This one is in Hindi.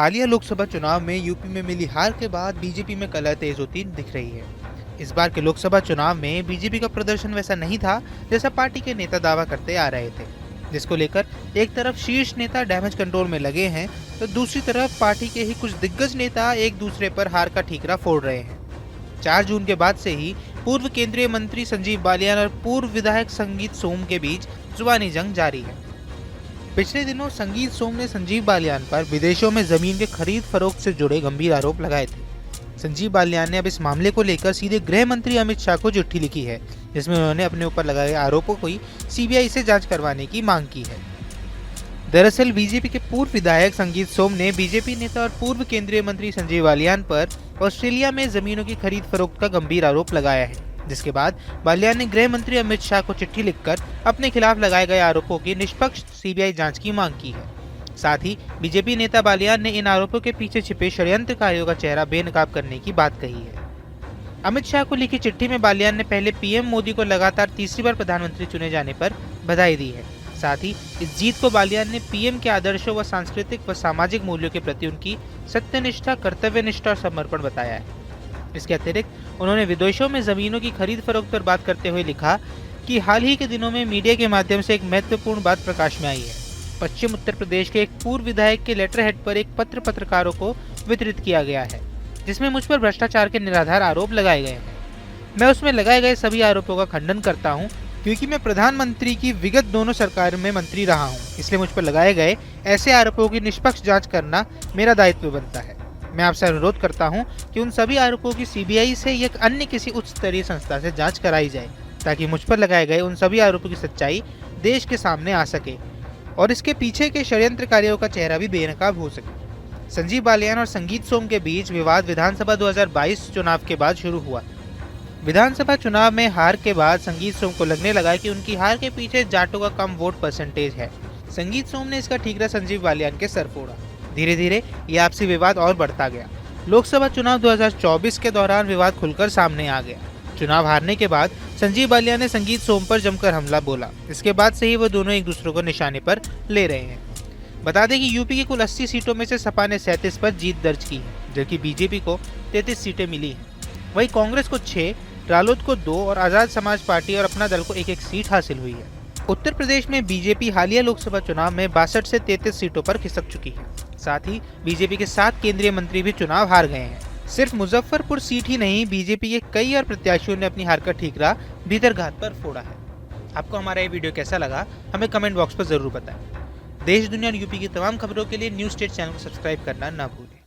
हालिया लोकसभा चुनाव में यूपी में मिली हार के बाद बीजेपी में कलह तेज होती दिख रही है। इस बार के लोकसभा चुनाव में बीजेपी का प्रदर्शन वैसा नहीं था जैसा पार्टी के नेता दावा करते आ रहे थे, जिसको लेकर एक तरफ शीर्ष नेता डैमेज कंट्रोल में लगे हैं तो दूसरी तरफ पार्टी के ही कुछ दिग्गज नेता एक दूसरे पर हार का ठीकरा फोड़ रहे हैं। 4 जून के बाद से ही पूर्व केंद्रीय मंत्री संजीव बालियान और पूर्व विधायक संगीत सोम के बीच जुबानी जंग जारी है। पिछले दिनों संगीत सोम ने संजीव बालियान पर विदेशों में जमीन के खरीद फरोख्त से जुड़े गंभीर आरोप लगाए थे। संजीव बालियान ने अब इस मामले को लेकर सीधे गृह मंत्री अमित शाह को चिट्ठी लिखी है, जिसमें उन्होंने अपने ऊपर लगाए आरोपों की सीबीआई से जांच करवाने की मांग की है। दरअसल बीजेपी के पूर्व विधायक संगीत सोम ने बीजेपी नेता और पूर्व केंद्रीय मंत्री संजीव बालियान पर ऑस्ट्रेलिया में जमीनों की खरीद फरोख्त का गंभीर आरोप लगाया है, जिसके बाद बालियान ने गृह मंत्री अमित शाह को चिट्ठी लिखकर अपने खिलाफ लगाए गए आरोपों की निष्पक्ष सीबीआई जांच की मांग की है। साथ ही बीजेपी नेता बालियान ने इन आरोपों के पीछे छिपे षड्यंत्रकारियों का चेहरा बेनकाब करने की बात कही है। अमित शाह को लिखी चिट्ठी में बालियान ने पहले पीएम मोदी को लगातार तीसरी बार प्रधानमंत्री चुने जाने पर बधाई दी है। साथ ही इस जीत को बालियान ने पीएम के आदर्शों व सांस्कृतिक व सामाजिक मूल्यों के प्रति उनकी सत्यनिष्ठा, कर्तव्यनिष्ठा और समर्पण बताया है। इसके अतिरिक्त उन्होंने विदेशों में जमीनों की खरीद फरोख्त पर बात करते हुए लिखा कि हाल ही के दिनों में मीडिया के माध्यम से एक महत्वपूर्ण बात प्रकाश में आई है। पश्चिम उत्तर प्रदेश के एक पूर्व विधायक के लेटर हेड पर एक पत्र पत्रकारों को वितरित किया गया है, जिसमें मुझ पर भ्रष्टाचार के निराधार आरोप लगाए गए हैं। मैं उसमें लगाए गए सभी आरोपों का खंडन करता हूँ, क्योंकि मैं प्रधानमंत्री की विगत दोनों सरकार में मंत्री रहा हूँ, इसलिए मुझ पर लगाए गए ऐसे आरोपों की निष्पक्ष जांच करना मेरा दायित्व बनता है। मैं आपसे अनुरोध करता हूं कि उन सभी आरोपों की सीबीआई से या अन्य किसी उच्च स्तरीय संस्था से जांच कराई जाए, ताकि मुझ पर लगाए गए उन सभी आरोपों की सच्चाई देश के सामने आ सके और इसके पीछे के षड्यंत्रकारियों का चेहरा भी बेनकाब हो सके। संजीव बालियान और संगीत सोम के बीच विवाद विधानसभा 2022 चुनाव के बाद शुरू हुआ। विधानसभा चुनाव में हार के बाद संगीत सोम को लगने लगा कि उनकी हार के पीछे जाटों का कम वोट परसेंटेज है। संगीत सोम ने इसका ठीकरा संजीव बालियान के सर फोड़ा। धीरे धीरे ये आपसी विवाद और बढ़ता गया। लोकसभा चुनाव 2024 के दौरान विवाद खुलकर सामने आ गया। चुनाव हारने के बाद संजीव बालियान ने संगीत सोम पर जमकर हमला बोला। इसके बाद से ही वो दोनों एक दूसरे को निशाने पर ले रहे हैं। बता दें कि यूपी की कुल 80 सीटों में से सपा ने 37 पर जीत दर्ज की है, जबकि बीजेपी को 33 सीटें मिली हैं। वहीं कांग्रेस को 6, रालोद को 2 और आजाद समाज पार्टी और अपना दल को 1-1 सीट हासिल हुई है। उत्तर प्रदेश में बीजेपी हालिया लोकसभा चुनाव में 62 से 33 सीटों पर खिसक चुकी है। साथ ही बीजेपी के 7 केंद्रीय मंत्री भी चुनाव हार गए हैं। सिर्फ मुजफ्फरपुर सीट ही नहीं, बीजेपी के कई और प्रत्याशियों ने अपनी हार का ठीकरा भीतरघात पर फोड़ा है। आपको हमारा ये वीडियो कैसा लगा, हमें कमेंट बॉक्स पर जरूर बताएं। देश, दुनिया और यूपी की तमाम खबरों के लिए न्यूज़ स्टेट चैनल को सब्सक्राइब करना ना भूलें।